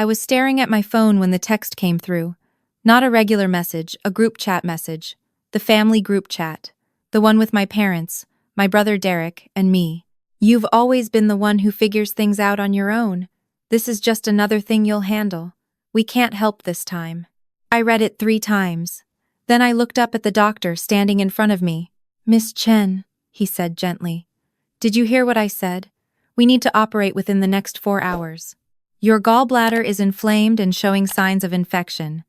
I was staring at my phone when the text came through. Not a regular message, a group chat message. The family group chat. The one with my parents, my brother Derek, and me. You've always been the one who figures things out on your own. This is just another thing you'll handle. We can't help this time. I read it 3 times. Then I looked up at the doctor standing in front of me. Miss Chen, he said gently. Did you hear what I said? We need to operate within the next 4 hours. Your gallbladder is inflamed and showing signs of infection.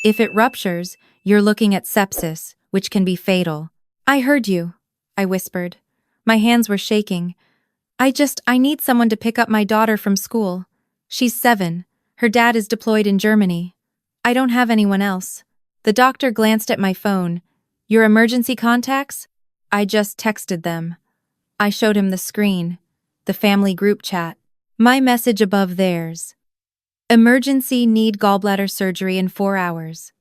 If it ruptures, you're looking at sepsis, which can be fatal. I heard you, I whispered. My hands were shaking. I need someone to pick up my daughter from school. She's 7. Her dad is deployed in Germany. I don't have anyone else. The doctor glanced at my phone. Your emergency contacts? I just texted them. I showed him the screen. The family group chat. My message above theirs. Emergency, need gallbladder surgery in 4 hours.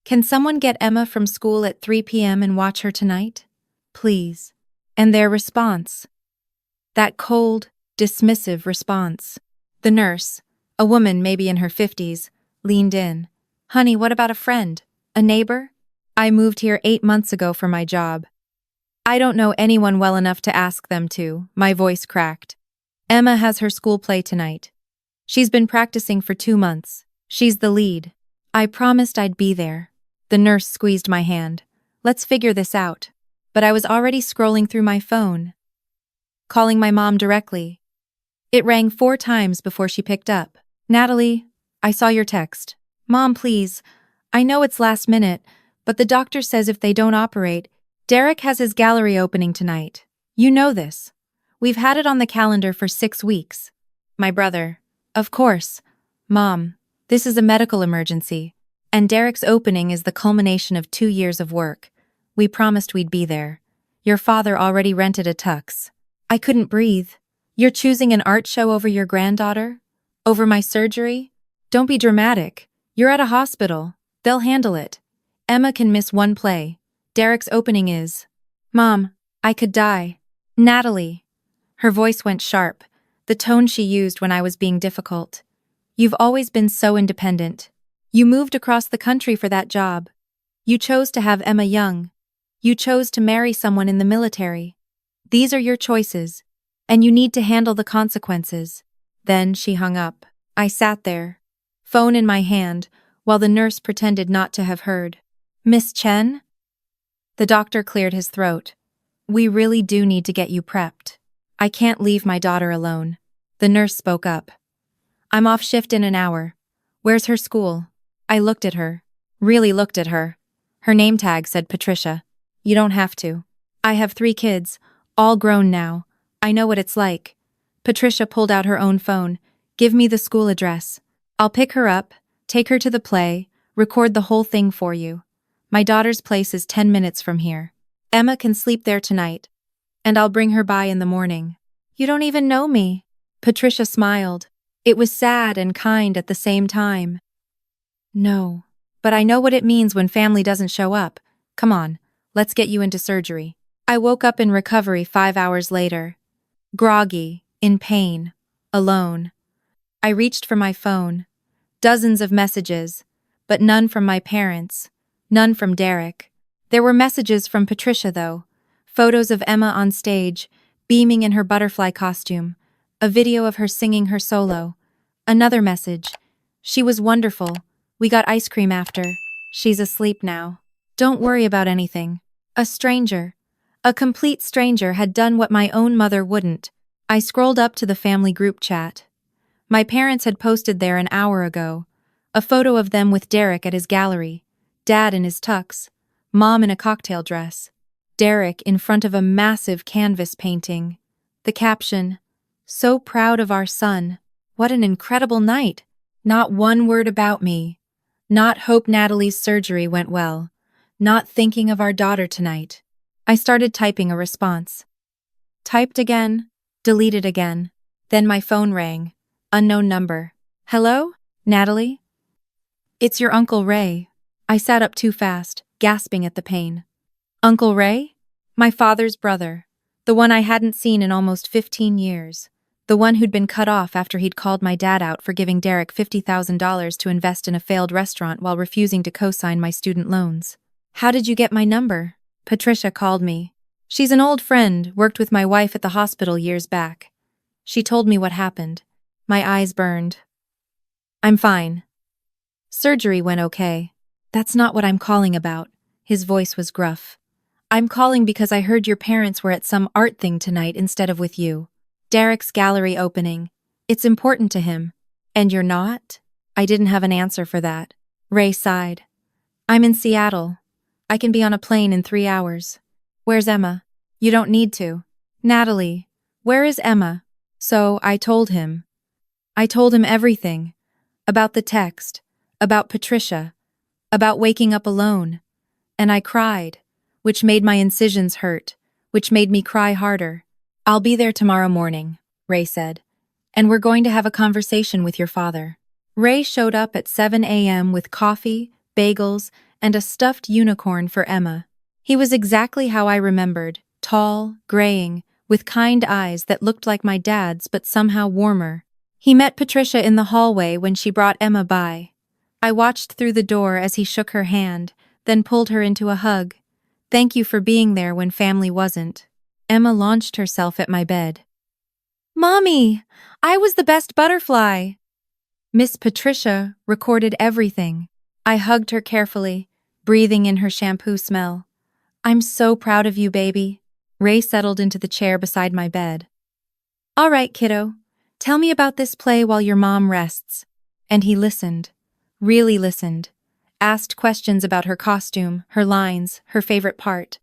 Can someone get Emma from school at 3 p.m. and watch her tonight? Please. And their response. That cold, dismissive response. The nurse, a woman maybe in her 50s, leaned in. Honey, what about a friend? A neighbor? I moved here 8 months ago for my job. I don't know anyone well enough to ask them to, my voice cracked. Emma has her school play tonight. She's been practicing for 2 months. She's the lead. I promised I'd be there. The nurse squeezed my hand. Let's figure this out. But I was already scrolling through my phone. Calling my mom directly. It rang 4 times before she picked up. Natalie, I saw your text. Mom, please. I know it's last minute, but the doctor says if they don't operate, Derek has his gallery opening tonight. You know this. We've had it on the calendar for 6 weeks. My brother. Of course. Mom, this is a medical emergency, and Derek's opening is the culmination of 2 years of work. We promised we'd be there. Your father already rented a tux. I couldn't breathe. You're choosing an art show over your granddaughter? Over my surgery? Don't be dramatic. You're at a hospital. They'll handle it. Emma can miss 1 play. Derek's opening is. Mom, I could die. Natalie. Her voice went sharp, the tone she used when I was being difficult. You've always been so independent. You moved across the country for that job. You chose to have Emma young. You chose to marry someone in the military. These are your choices, and you need to handle the consequences. Then she hung up. I sat there, phone in my hand, while the nurse pretended not to have heard. Miss Chen? The doctor cleared his throat. We really do need to get you prepped. I can't leave my daughter alone. The nurse spoke up. I'm off shift in an hour. Where's her school? I looked at her. Really looked at her. Her name tag said Patricia. You don't have to. I have 3 kids, all grown now. I know what it's like. Patricia pulled out her own phone. Give me the school address. I'll pick her up, take her to the play, record the whole thing for you. My daughter's place is 10 minutes from here. Emma can sleep there tonight, and I'll bring her by in the morning. You don't even know me. Patricia smiled. It was sad and kind at the same time. No, but I know what it means when family doesn't show up. Come on, let's get you into surgery. I woke up in recovery 5 hours later. Groggy, in pain, alone. I reached for my phone. Dozens of messages, but none from my parents. None from Derek. There were messages from Patricia, though. Photos of Emma on stage, beaming in her butterfly costume. A video of her singing her solo. Another message. She was wonderful. We got ice cream after. She's asleep now. Don't worry about anything. A stranger. A complete stranger had done what my own mother wouldn't. I scrolled up to the family group chat. My parents had posted there an hour ago. A photo of them with Derek at his gallery. Dad in his tux. Mom in a cocktail dress. Derek in front of a massive canvas painting. The caption, "So proud of our son. What an incredible night. Not one word about me. Not hope Natalie's surgery went well. Not thinking of our daughter tonight." I started typing a response. Typed again, deleted again. Then my phone rang. Unknown number. Hello? Natalie? It's your Uncle Ray. I sat up too fast, gasping at the pain. Uncle Ray? My father's brother. The one I hadn't seen in almost 15 years. the one who'd been cut off after he'd called my dad out for giving Derek $50,000 to invest in a failed restaurant while refusing to co-sign my student loans. "How did you get my number?" Patricia called me. She's an old friend, worked with my wife at the hospital years back. She told me what happened. My eyes burned. "I'm fine. Surgery went okay." "That's not what I'm calling about." His voice was gruff. "I'm calling because I heard your parents were at some art thing tonight instead of with you. Derek's gallery opening. It's important to him. And you're not?" I didn't have an answer for that. Ray sighed. "I'm in Seattle. I can be on a plane in 3 hours. Where's Emma?" "You don't need to." "Natalie, where is Emma?" So I told him. I told him everything. About the text. About Patricia. About waking up alone. And I cried, which made my incisions hurt, which made me cry harder. "I'll be there tomorrow morning," Ray said. "And we're going to have a conversation with your father." Ray showed up at 7 a.m. with coffee, bagels, and a stuffed unicorn for Emma. He was exactly how I remembered, tall, graying, with kind eyes that looked like my dad's but somehow warmer. He met Patricia in the hallway when she brought Emma by. I watched through the door as he shook her hand, then pulled her into a hug. "Thank you for being there when family wasn't." Emma launched herself at my bed. "Mommy, I was the best butterfly." Miss Patricia recorded everything. I hugged her carefully, breathing in her shampoo smell. "I'm so proud of you, baby." Ray settled into the chair beside my bed. "All right, kiddo. Tell me about this play while your mom rests." And he listened. Really listened. Asked questions about her costume, her lines, her favorite part.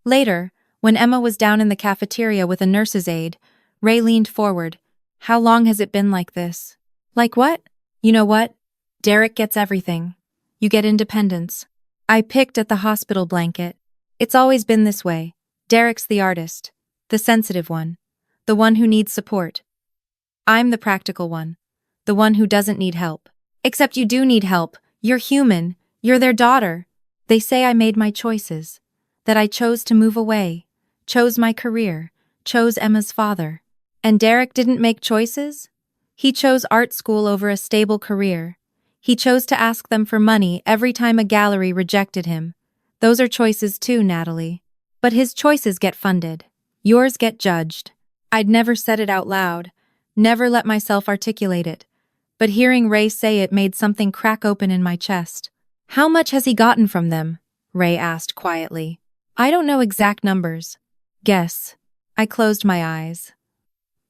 Later, when Emma was down in the cafeteria with a nurse's aide, Ray leaned forward. "How long has it been like this?" "Like what?" "You know what? Derek gets everything. You get independence." I picked at the hospital blanket. "It's always been this way. Derek's the artist. The sensitive one. The one who needs support. I'm the practical one. The one who doesn't need help. Except you do need help. You're human. You're their daughter." They say I made my choices. That I chose to move away. Chose my career. Chose Emma's father. And Derek didn't make choices? He chose art school over a stable career. He chose to ask them for money every time a gallery rejected him. Those are choices too, Natalie. But his choices get funded. Yours get judged. I'd never said it out loud. Never let myself articulate it. But hearing Ray say it made something crack open in my chest. "How much has he gotten from them?" Ray asked quietly. "I don't know exact numbers." "Guess." I closed my eyes.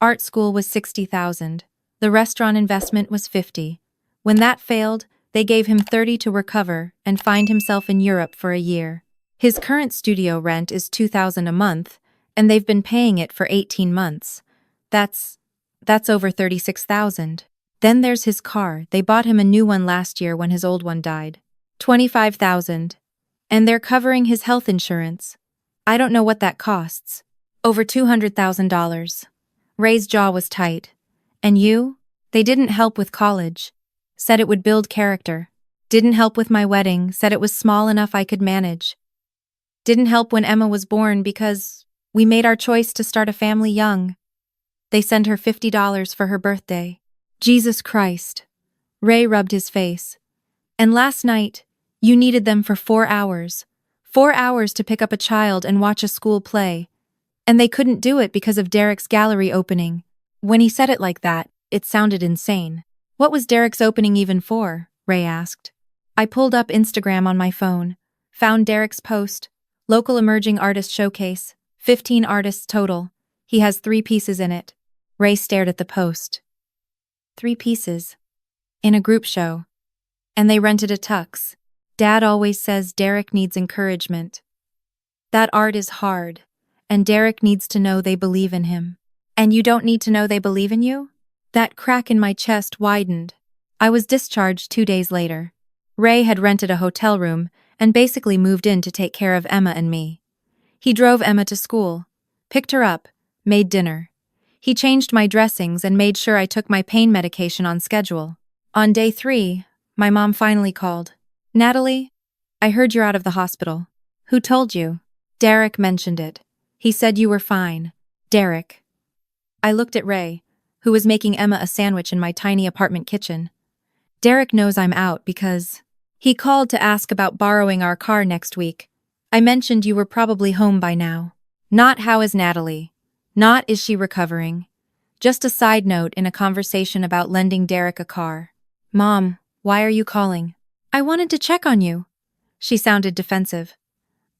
Art school was $60,000. The restaurant investment was $50,000. When that failed, they gave him $30,000 to recover and find himself in Europe for a year. His current studio rent is $2,000 a month, and they've been paying it for 18 months. That's over $36,000. Then there's his car. They bought him a new one last year when his old one died. $25,000. And they're covering his health insurance. I don't know what that costs. Over $200,000. Ray's jaw was tight. "And you?" "They didn't help with college. Said it would build character. Didn't help with my wedding, said it was small enough I could manage. Didn't help when Emma was born because we made our choice to start a family young. They sent her $50 for her birthday." Jesus Christ. Ray rubbed his face. "And last night, you needed them for 4 hours. 4 hours to pick up a child and watch a school play. And they couldn't do it because of Derek's gallery opening." When he said it like that, it sounded insane. "What was Derek's opening even for?" Ray asked. I pulled up Instagram on my phone. Found Derek's post. Local emerging artist showcase. 15 artists total. He has 3 pieces in it. Ray stared at the post. 3 pieces. In a group show. And they rented a tux. Dad always says Derek needs encouragement. That art is hard. And Derek needs to know they believe in him. And you don't need to know they believe in you? That crack in my chest widened. I was discharged 2 days later. Ray had rented a hotel room and basically moved in to take care of Emma and me. He drove Emma to school, picked her up, made dinner. He changed my dressings and made sure I took my pain medication on schedule. On day 3, my mom finally called. "Natalie, I heard you're out of the hospital." "Who told you?" "Derek mentioned it. He said you were fine." "Derek." I looked at Ray, who was making Emma a sandwich in my tiny apartment kitchen. Derek knows I'm out because he called to ask about borrowing our car next week. I mentioned you were probably home by now. Not how is Natalie. Not is she recovering. Just a side note in a conversation about lending Derek a car. Mom, why are you calling? I wanted to check on you. She sounded defensive.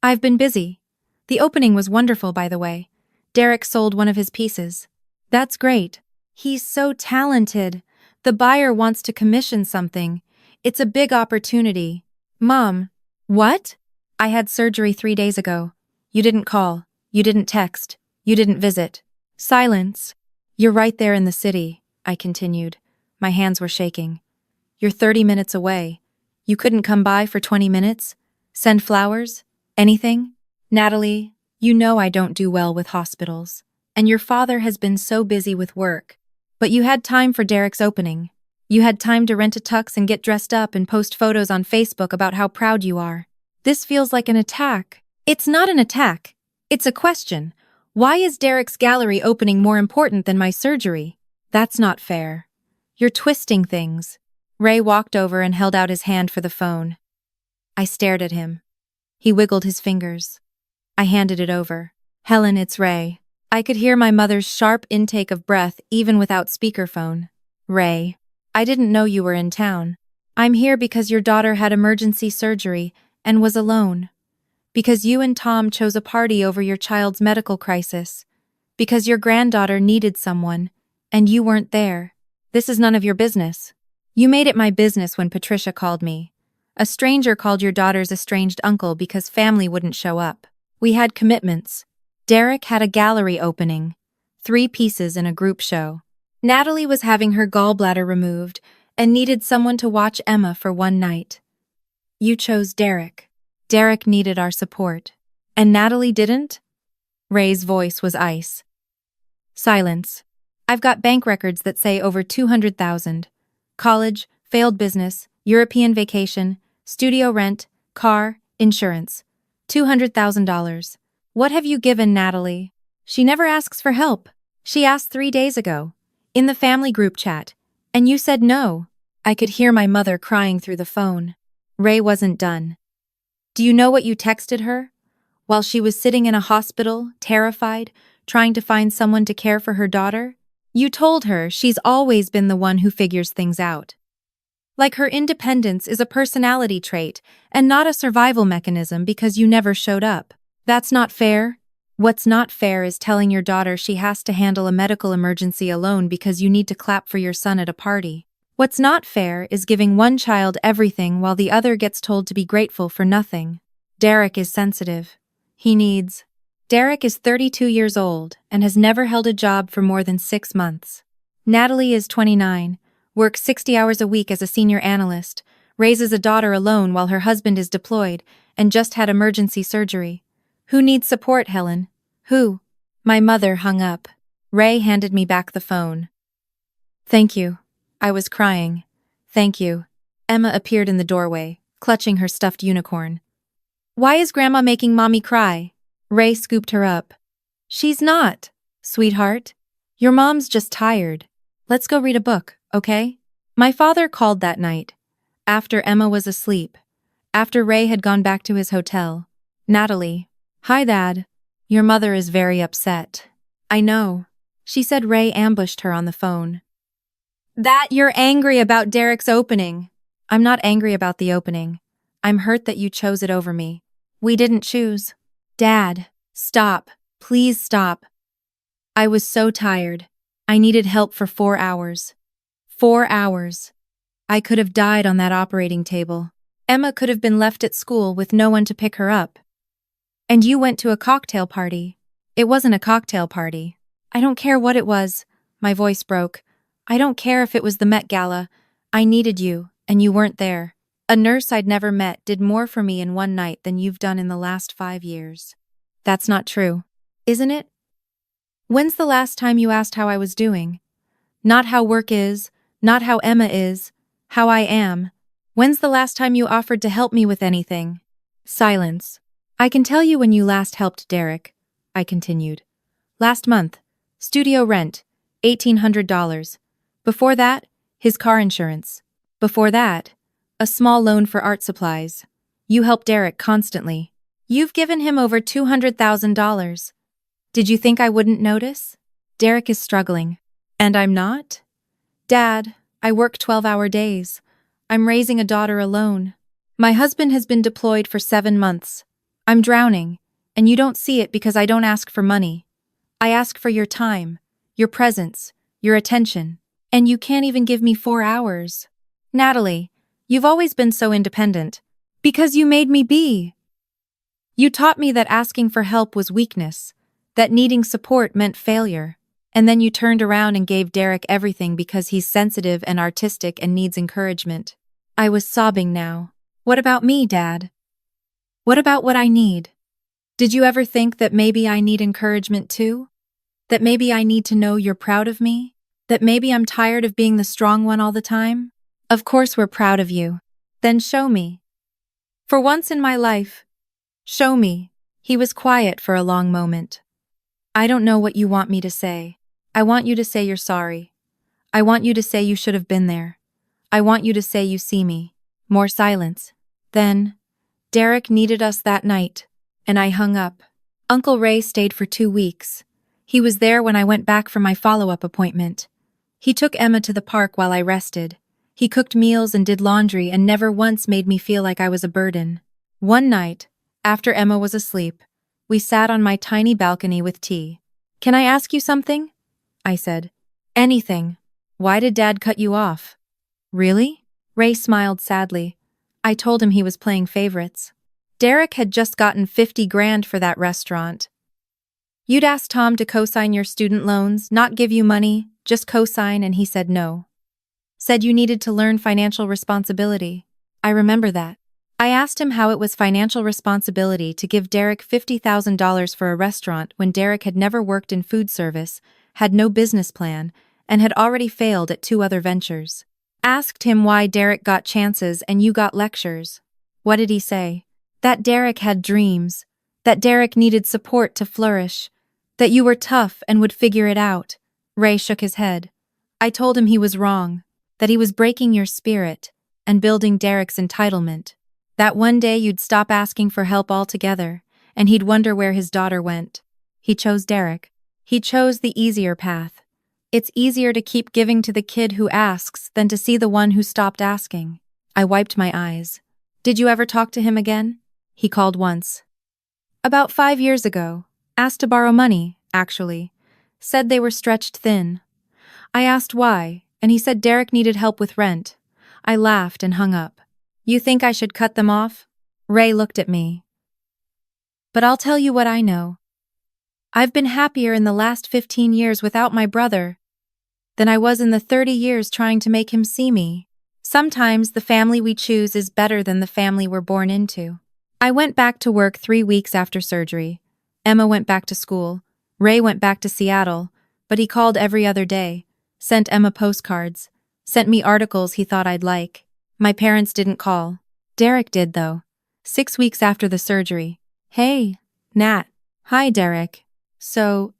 I've been busy. The opening was wonderful, by the way. Derek sold one of his pieces. That's great. He's so talented. The buyer wants to commission something. It's a big opportunity. Mom. What? I had surgery 3 days ago. You didn't call. You didn't text. You didn't visit. Silence. You're right there in the city, I continued. My hands were shaking. You're 30 minutes away. You couldn't come by for 20 minutes? Send flowers? Anything? Natalie, you know I don't do well with hospitals. And your father has been so busy with work. But you had time for Derek's opening. You had time to rent a tux and get dressed up and post photos on Facebook about how proud you are. This feels like an attack. It's not an attack. It's a question. Why is Derek's gallery opening more important than my surgery? That's not fair. You're twisting things. Ray walked over and held out his hand for the phone. I stared at him. He wiggled his fingers. I handed it over. Helen, it's Ray. I could hear my mother's sharp intake of breath even without speakerphone. Ray, I didn't know you were in town. I'm here because your daughter had emergency surgery and was alone. Because you and Tom chose a party over your child's medical crisis. Because your granddaughter needed someone, and you weren't there. This is none of your business. You made it my business when Patricia called me. A stranger called your daughter's estranged uncle because family wouldn't show up. We had commitments. Derek had a gallery opening. 3 pieces in a group show. Natalie was having her gallbladder removed and needed someone to watch Emma for one night. You chose Derek. Derek needed our support. And Natalie didn't? Ray's voice was ice. Silence. I've got bank records that say over 200,000. College, failed business, European vacation, studio rent, car, insurance. $200,000. What have you given Natalie? She never asks for help. She asked 3 days ago, in the family group chat, and you said no. I could hear my mother crying through the phone. Ray wasn't done. Do you know what you texted her? While she was sitting in a hospital, terrified, trying to find someone to care for her daughter? You told her she's always been the one who figures things out. Like her independence is a personality trait and not a survival mechanism because you never showed up. That's not fair. What's not fair is telling your daughter she has to handle a medical emergency alone because you need to clap for your son at a party. What's not fair is giving one child everything while the other gets told to be grateful for nothing. Derek is sensitive. Derek is 32 years old and has never held a job for more than 6 months. Natalie is 29, works 60 hours a week as a senior analyst, raises a daughter alone while her husband is deployed, and just had emergency surgery. Who needs support, Helen? Who? My mother hung up. Ray handed me back the phone. Thank you. I was crying. Thank you. Emma appeared in the doorway, clutching her stuffed unicorn. Why is Grandma making Mommy cry? Ray scooped her up. She's not, sweetheart. Your mom's just tired. Let's go read a book, okay? My father called that night. After Emma was asleep. After Ray had gone back to his hotel. Natalie. Hi, Dad. Your mother is very upset. I know. She said Ray ambushed her on the phone. That you're angry about Derek's opening. I'm not angry about the opening. I'm hurt that you chose it over me. We didn't choose. Dad, stop. Please stop. I was so tired. I needed help for 4 hours. 4 hours. I could have died on that operating table. Emma could have been left at school with no one to pick her up. And you went to a cocktail party. It wasn't a cocktail party. I don't care what it was. My voice broke. I don't care if it was the Met Gala. I needed you, and you weren't there. A nurse I'd never met did more for me in one night than you've done in the last 5 years. That's not true, isn't it? When's the last time you asked how I was doing? Not how work is, not how Emma is, how I am. When's the last time you offered to help me with anything? Silence. I can tell you when you last helped Derek, I continued. Last month. Studio rent. $1,800. Before that, his car insurance. Before that, a small loan for art supplies. You help Derek constantly. You've given him over $200,000. Did you think I wouldn't notice? Derek is struggling. And I'm not? Dad, I work 12-hour days. I'm raising a daughter alone. My husband has been deployed for 7 months. I'm drowning, and you don't see it because I don't ask for money. I ask for your time, your presence, your attention, and you can't even give me 4 hours. Natalie, you've always been so independent. Because you made me be. You taught me that asking for help was weakness, that needing support meant failure. And then you turned around and gave Derek everything because he's sensitive and artistic and needs encouragement. I was sobbing now. What about me, Dad? What about what I need? Did you ever think that maybe I need encouragement too? That maybe I need to know you're proud of me? That maybe I'm tired of being the strong one all the time? Of course we're proud of you. Then show me. For once in my life, show me. He was quiet for a long moment. I don't know what you want me to say. I want you to say you're sorry. I want you to say you should have been there. I want you to say you see me. More silence. Then, Derek needed us that night, and I hung up. Uncle Ray stayed for 2 weeks. He was there when I went back for my follow-up appointment. He took Emma to the park while I rested. He cooked meals and did laundry and never once made me feel like I was a burden. One night, after Emma was asleep, we sat on my tiny balcony with tea. Can I ask you something? I said. Anything. Why did Dad cut you off? Really? Ray smiled sadly. I told him he was playing favorites. Derek had just gotten 50 grand for that restaurant. You'd asked Tom to co-sign your student loans, not give you money, just co-sign, and he said no. Said you needed to learn financial responsibility. I remember that. I asked him how it was financial responsibility to give Derek $50,000 for a restaurant when Derek had never worked in food service, had no business plan, and had already failed at 2 other ventures. Asked him why Derek got chances and you got lectures. What did he say? That Derek had dreams, that Derek needed support to flourish, that you were tough and would figure it out. Ray shook his head. I told him he was wrong, that he was breaking your spirit and building Derek's entitlement. That one day you'd stop asking for help altogether, and he'd wonder where his daughter went. He chose Derek. He chose the easier path. It's easier to keep giving to the kid who asks than to see the one who stopped asking. I wiped my eyes. Did you ever talk to him again? He called once. About 5 years ago. Asked to borrow money, actually. Said they were stretched thin. I asked why, and he said Derek needed help with rent. I laughed and hung up. You think I should cut them off? Ray looked at me. But I'll tell you what I know. I've been happier in the last 15 years without my brother than I was in the 30 years trying to make him see me. Sometimes the family we choose is better than the family we're born into. I went back to work 3 weeks after surgery. Emma went back to school. Ray went back to Seattle, but he called every other day, sent Emma postcards, sent me articles he thought I'd like. My parents didn't call. Derek did, though. 6 weeks after the surgery. Hey, Nat. Hi, Derek. So,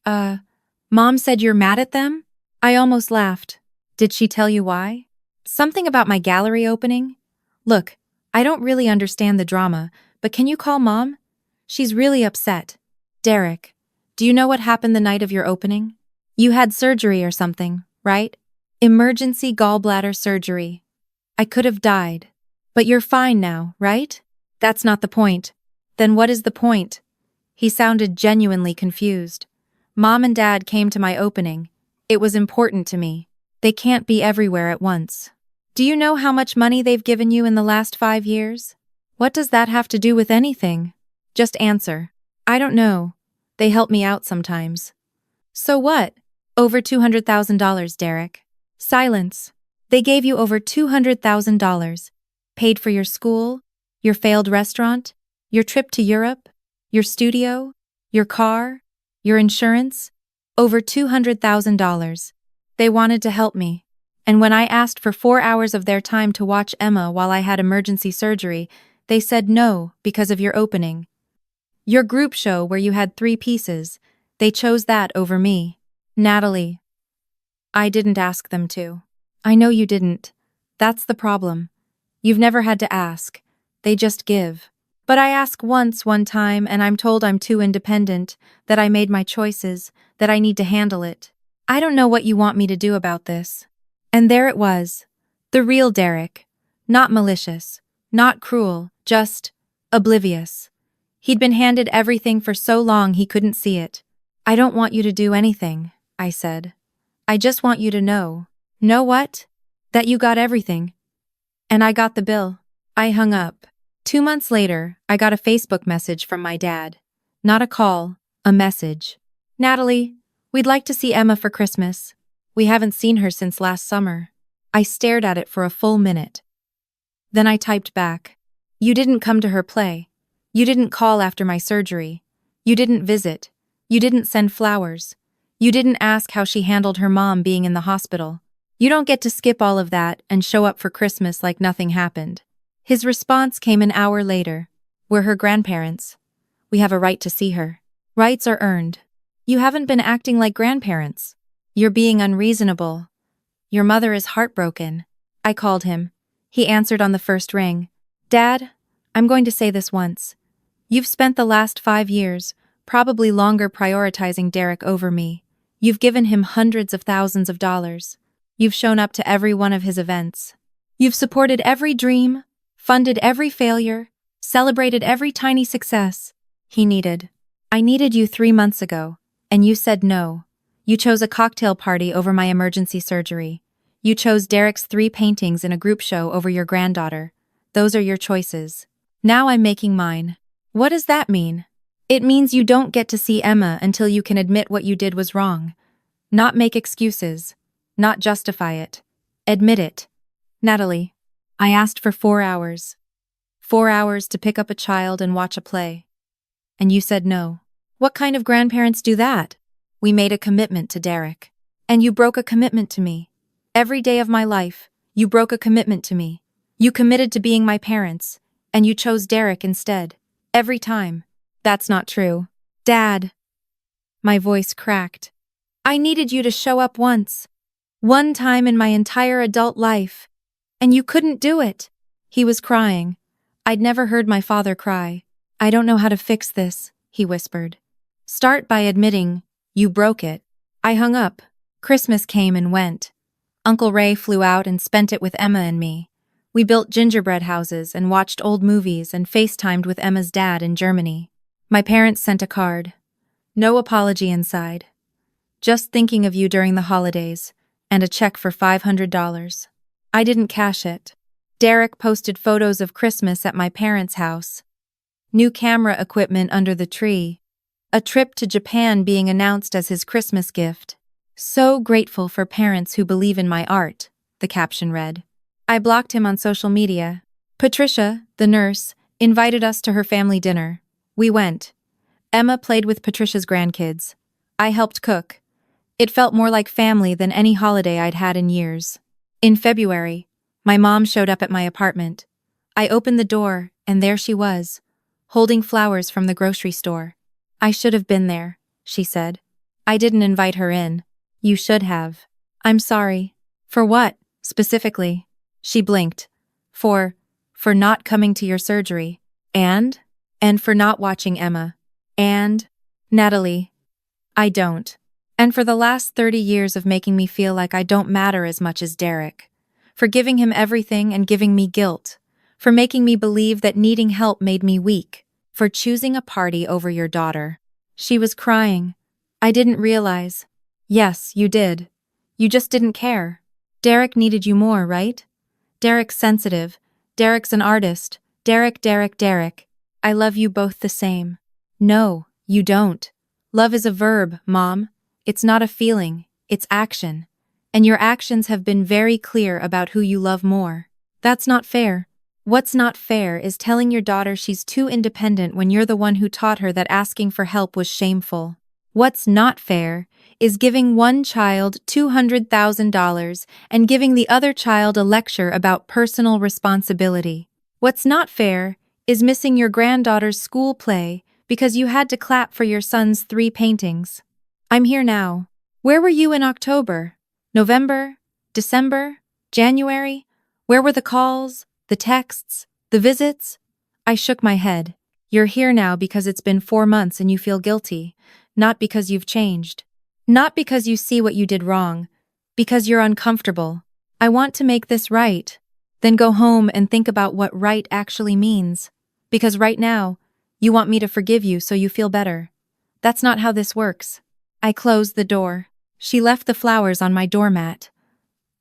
Mom said you're mad at them? I almost laughed. Did she tell you why? Something about my gallery opening? Look, I don't really understand the drama, but can you call Mom? She's really upset. Derek, do you know what happened the night of your opening? You had surgery or something, right? Emergency gallbladder surgery. I could have died. But you're fine now, right? That's not the point. Then what is the point? He sounded genuinely confused. Mom and Dad came to my opening. It was important to me. They can't be everywhere at once. Do you know how much money they've given you in the last 5 years? What does that have to do with anything? Just answer. I don't know. They help me out sometimes. So what? Over $200,000, Derek. Silence. They gave you over $200,000. Paid for your school, your failed restaurant, your trip to Europe, your studio, your car, your insurance. Over $200,000. They wanted to help me. And when I asked for 4 hours of their time to watch Emma while I had emergency surgery, they said no because of your opening. Your group show where you had 3 pieces, they chose that over me. Natalie. I didn't ask them to. I know you didn't. That's the problem. You've never had to ask. They just give. But I asked once one time and I'm told I'm too independent, that I made my choices, that I need to handle it. I don't know what you want me to do about this. And there it was. The real Derek. Not malicious. Not cruel. Just oblivious. He'd been handed everything for so long he couldn't see it. I don't want you to do anything, I said. I just want you to know. Know what? That you got everything. And I got the bill. I hung up. 2 months later, I got a Facebook message from my dad. Not a call, a message. Natalie, we'd like to see Emma for Christmas. We haven't seen her since last summer. I stared at it for a full minute. Then I typed back. You didn't come to her play. You didn't call after my surgery. You didn't visit. You didn't send flowers. You didn't ask how she handled her mom being in the hospital. You don't get to skip all of that and show up for Christmas like nothing happened. His response came an hour later. We're her grandparents. We have a right to see her. Rights are earned. You haven't been acting like grandparents. You're being unreasonable. Your mother is heartbroken. I called him. He answered on the first ring. Dad, I'm going to say this once. You've spent the last 5 years, probably longer, prioritizing Derek over me. You've given him hundreds of thousands of dollars. You've shown up to every one of his events. You've supported every dream, funded every failure, celebrated every tiny success he needed. I needed you 3 months ago, and you said no. You chose a cocktail party over my emergency surgery. You chose Derek's 3 paintings in a group show over your granddaughter. Those are your choices. Now I'm making mine. What does that mean? It means you don't get to see Emma until you can admit what you did was wrong. Not make excuses. Not justify it. Admit it. Natalie, I asked for 4 hours. 4 hours to pick up a child and watch a play. And you said no. What kind of grandparents do that? We made a commitment to Derek. And you broke a commitment to me. Every day of my life, you broke a commitment to me. You committed to being my parents, and you chose Derek instead. Every time. That's not true. Dad. My voice cracked. I needed you to show up once. One time in my entire adult life. And you couldn't do it. He was crying. I'd never heard my father cry. I don't know how to fix this, he whispered. Start by admitting you broke it. I hung up. Christmas came and went. Uncle Ray flew out and spent it with Emma and me. We built gingerbread houses and watched old movies and FaceTimed with Emma's dad in Germany. My parents sent a card. No apology inside. Just thinking of you during the holidays, and a check for $500. I didn't cash it. Derek posted photos of Christmas at my parents' house. New camera equipment under the tree. A trip to Japan being announced as his Christmas gift. So grateful for parents who believe in my art, the caption read. I blocked him on social media. Patricia, the nurse, invited us to her family dinner. We went. Emma played with Patricia's grandkids. I helped cook. It felt more like family than any holiday I'd had in years. In February, my mom showed up at my apartment. I opened the door, and there she was, holding flowers from the grocery store. I should have been there, she said. I didn't invite her in. You should have. I'm sorry. For what, specifically? She blinked. For not coming to your surgery. And for not watching Emma. And, Natalie, I don't. And for the last 30 years of making me feel like I don't matter as much as Derek. For giving him everything and giving me guilt. For making me believe that needing help made me weak. For choosing a party over your daughter. She was crying. I didn't realize. Yes, you did. You just didn't care. Derek needed you more, right? Derek's sensitive. Derek's an artist. Derek. I love you both the same. No, you don't. Love is a verb, Mom. It's not a feeling, it's action. And your actions have been very clear about who you love more. That's not fair. What's not fair is telling your daughter she's too independent when you're the one who taught her that asking for help was shameful. What's not fair is giving one child $200,000 and giving the other child a lecture about personal responsibility. What's not fair is missing your granddaughter's school play because you had to clap for your son's 3 paintings. I'm here now. Where were you in October? November? December? January? Where were the calls, the texts, the visits? I shook my head. You're here now because it's been 4 months and you feel guilty, not because you've changed. Not because you see what you did wrong, because you're uncomfortable. I want to make this right. Then go home and think about what right actually means. Because right now, you want me to forgive you so you feel better. That's not how this works. I closed the door. She left the flowers on my doormat.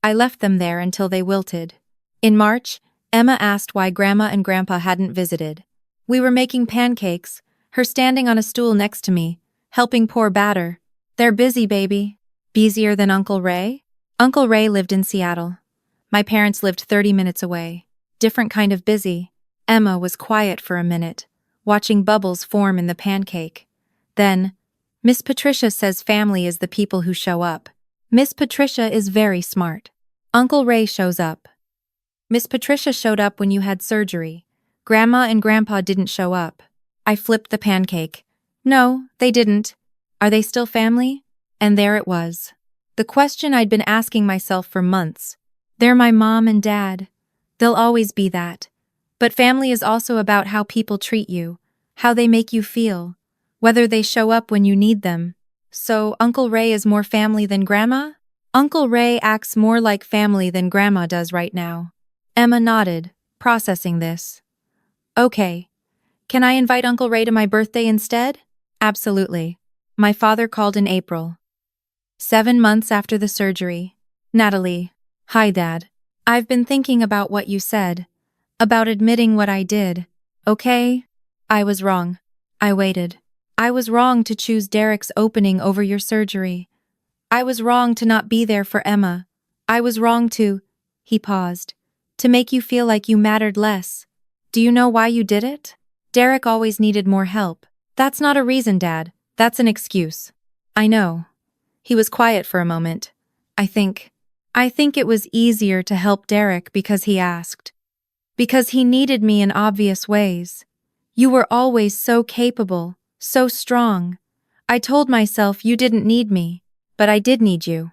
I left them there until they wilted. In March, Emma asked why Grandma and Grandpa hadn't visited. We were making pancakes, her standing on a stool next to me, helping pour batter. They're busy, baby. Busier than Uncle Ray? Uncle Ray lived in Seattle. My parents lived 30 minutes away. Different kind of busy. Emma was quiet for a minute, watching bubbles form in the pancake. Then, Miss Patricia says family is the people who show up. Miss Patricia is very smart. Uncle Ray shows up. Miss Patricia showed up when you had surgery. Grandma and Grandpa didn't show up. I flipped the pancake. No, they didn't. Are they still family? And there it was. The question I'd been asking myself for months. They're my mom and dad. They'll always be that. But family is also about how people treat you, how they make you feel, whether they show up when you need them. So Uncle Ray is more family than Grandma? Uncle Ray acts more like family than Grandma does right now. Emma nodded, processing this. Okay. Can I invite Uncle Ray to my birthday instead? Absolutely. My father called in April. 7 months after the surgery. Natalie. Hi, Dad. I've been thinking about what you said. About admitting what I did. Okay? I was wrong. I waited. I was wrong to choose Derek's opening over your surgery. I was wrong to not be there for Emma. I was wrong to— He paused. To make you feel like you mattered less. Do you know why you did it? Derek always needed more help. That's not a reason, Dad. That's an excuse. I know. He was quiet for a moment. I think it was easier to help Derek because he asked. Because he needed me in obvious ways. You were always so capable, so strong. I told myself you didn't need me, but I did need you.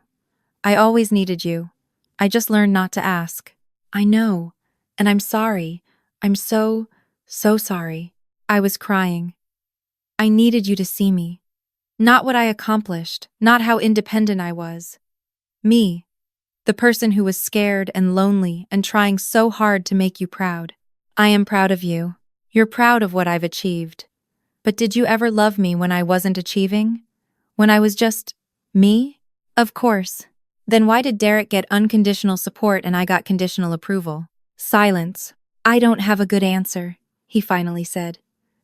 I always needed you. I just learned not to ask. I know, and I'm sorry. I'm so sorry. I was crying. I needed you to see me. Not what I accomplished, not how independent I was. Me, the person who was scared and lonely and trying so hard to make you proud. I am proud of you. You're proud of what I've achieved. But did you ever love me when I wasn't achieving? When I was just me? Of course. Then why did Derek get unconditional support and I got conditional approval? Silence. I don't have a good answer, he finally said.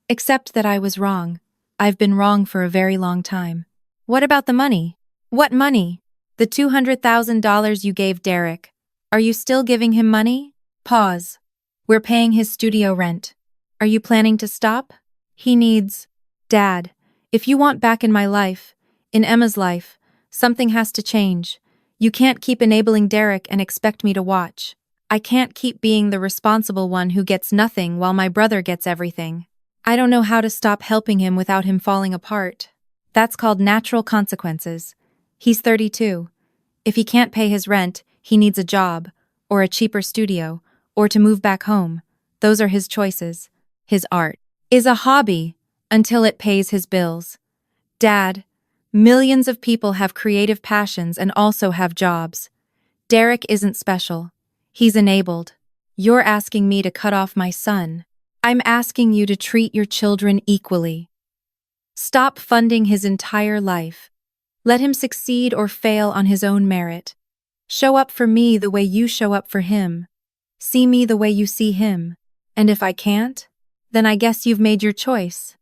Except that I was wrong. I've been wrong for a very long time. What about the money? What money? The $200,000 you gave Derek. Are you still giving him money? Pause. We're paying his studio rent. Are you planning to stop? He needs— Dad, if you want back in my life, in Emma's life, something has to change. You can't keep enabling Derek and expect me to watch. I can't keep being the responsible one who gets nothing while my brother gets everything. I don't know how to stop helping him without him falling apart. That's called natural consequences. He's 32. If he can't pay his rent, he needs a job, or a cheaper studio, or to move back home. Those are his choices. His art is a hobby until it pays his bills. Dad, millions of people have creative passions and also have jobs. Derek isn't special. He's enabled. You're asking me to cut off my son. I'm asking you to treat your children equally. Stop funding his entire life. Let him succeed or fail on his own merit. Show up for me the way you show up for him. See me the way you see him. And if I can't, then I guess you've made your choice.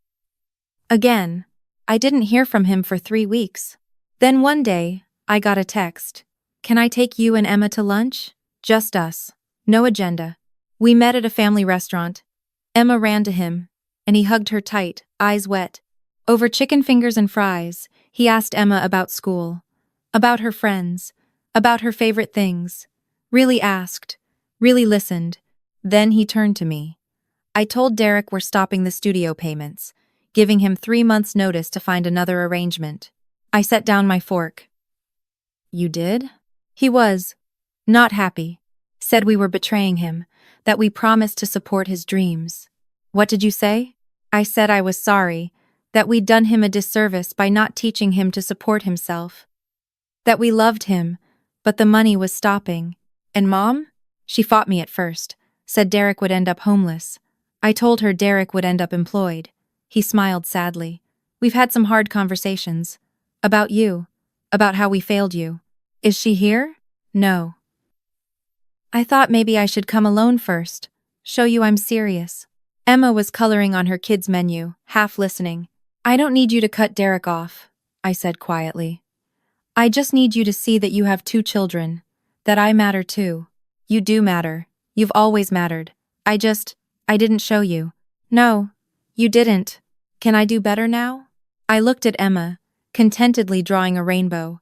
Again, I didn't hear from him for 3 weeks. Then one day, I got a text. Can I take you and Emma to lunch? Just us. No agenda. We met at a family restaurant. Emma ran to him, and he hugged her tight, eyes wet. Over chicken fingers and fries, he asked Emma about school, about her friends, about her favorite things. Really asked, really listened. Then he turned to me. I told Derek we're stopping the studio payments, giving him 3 months' notice to find another arrangement. I set down my fork. You did? He was not happy. Said we were betraying him, that we promised to support his dreams. What did you say? I said I was sorry, that we'd done him a disservice by not teaching him to support himself. That we loved him, but the money was stopping. And Mom? She fought me at first, said Derek would end up homeless. I told her Derek would end up employed. He smiled sadly. We've had some hard conversations. About you. About how we failed you. Is she here? No. I thought maybe I should come alone first. Show you I'm serious. Emma was coloring on her kids' menu, half listening. I don't need you to cut Derek off, I said quietly. I just need you to see that you have 2 children. That I matter too. You do matter. You've always mattered. I didn't show you. No, you didn't. Can I do better now? I looked at Emma, contentedly drawing a rainbow.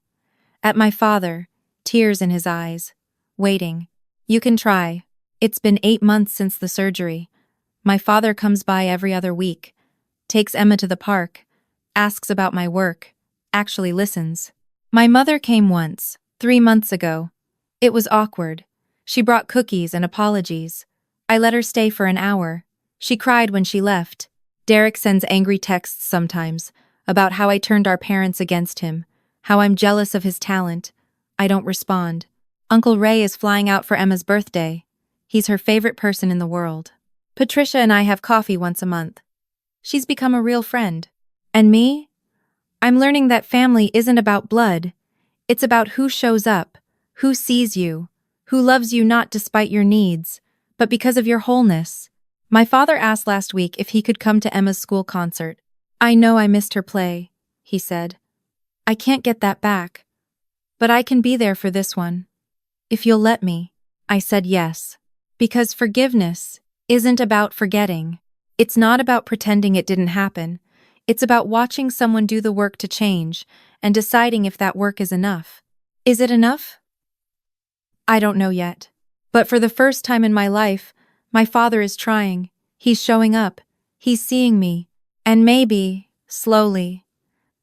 At my father, tears in his eyes. Waiting. You can try. It's been 8 months since the surgery. My father comes by every other week, takes Emma to the park, asks about my work, actually listens. My mother came once, 3 months ago. It was awkward. She brought cookies and apologies. I let her stay for an hour. She cried when she left. Derek sends angry texts sometimes, about how I turned our parents against him, how I'm jealous of his talent. I don't respond. Uncle Ray is flying out for Emma's birthday. He's her favorite person in the world. Patricia and I have coffee once a month. She's become a real friend. And me? I'm learning that family isn't about blood. It's about who shows up, who sees you, who loves you not despite your needs, but because of your wholeness. My father asked last week if he could come to Emma's school concert. I know I missed her play, he said. I can't get that back. But I can be there for this one. If you'll let me. I said yes. Because forgiveness isn't about forgetting. It's not about pretending it didn't happen. It's about watching someone do the work to change and deciding if that work is enough. Is it enough? I don't know yet. But for the first time in my life, my father is trying. He's showing up. He's seeing me. And maybe, slowly,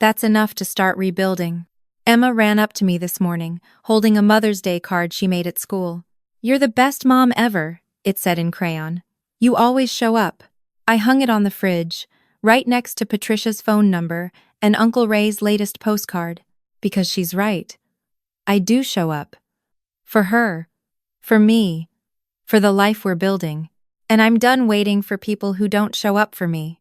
that's enough to start rebuilding. Emma ran up to me this morning, holding a Mother's Day card she made at school. You're the best mom ever, it said in crayon. You always show up. I hung it on the fridge, right next to Patricia's phone number and Uncle Ray's latest postcard. Because she's right. I do show up. For her. For me. For the life we're building. And I'm done waiting for people who don't show up for me.